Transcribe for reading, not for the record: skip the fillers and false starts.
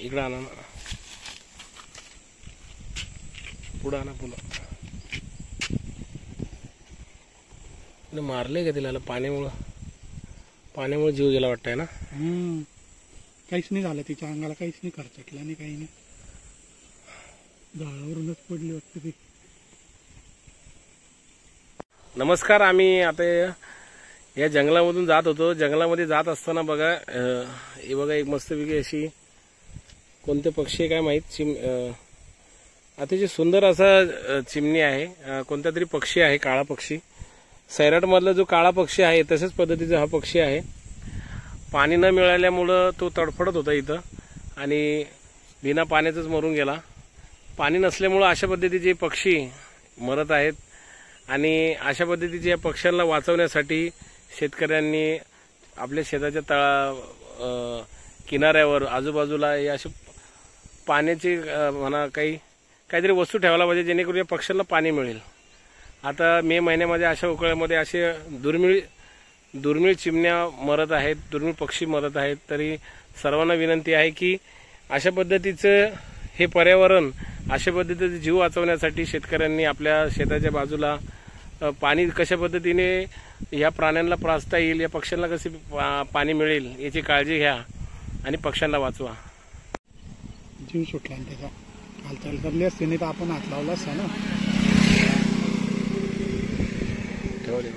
इकडं आणा ना, पुढं आणा पुढं. मारले का तिला पाण्यामुळे जीव गेला वाटतंय ना. काहीच नाही झालं तिच्या अंगाला, काहीच नाही खर्चटलं नाही, काही नाही. झाडावरूनच पडली वाटतं ती. नमस्कार. आम्ही आता या जंगलामधून जात होतो. जंगलामध्ये जात असताना बघा हे बघा एक मस्तपैकी अशी कोणते पक्षी आहे काय माहीत, अतिशय सुंदर असा चिमणी आहे. कोणता तरी पक्षी आहे, काळा पक्षी. सैराट मधला जो काळा पक्षी आहे तशाच पद्धतीचा हा पक्षी आहे. पाणी न मिळाल्यामुळं तो तडफडत होता इथं आणि बिना पाण्यातच मरून गेला. पाणी नसल्यामुळं अशा पद्धतीचे पक्षी मरत आहेत आणि अशा पद्धतीच्या या पक्ष्यांना वाचवण्यासाठी शेतकऱ्यांनी आपल्या शेताच्या किनाऱ्यावर आजूबाजूला हे असे पाण्याची म्हणा काहीतरी वस्तू ठेवायला पाहिजे जेणेकरून या पक्ष्यांना पाणी मिळेल. आता मे महिन्यामध्ये अशा उकळ्यामध्ये असे दुर्मिळ चिमण्या मरत आहेत, दुर्मिळ पक्षी मरत आहेत. तरी सर्वांना विनंती आहे की अशा पद्धतीचं हे पर्यावरण, अशा पद्धतीचे जीव वाचवण्यासाठी शेतकऱ्यांनी आपल्या शेताच्या बाजूला पाणी कशा पद्धतीने या प्राण्यांना प्राचता येईल, या पक्ष्यांना कसे पाणी मिळेल याची काळजी घ्या आणि पक्ष्यांना वाचवा. जीव सुटला त्याचा. हालचाल करली असते नाही तर आपण हात लावला असता ना. ठेवले.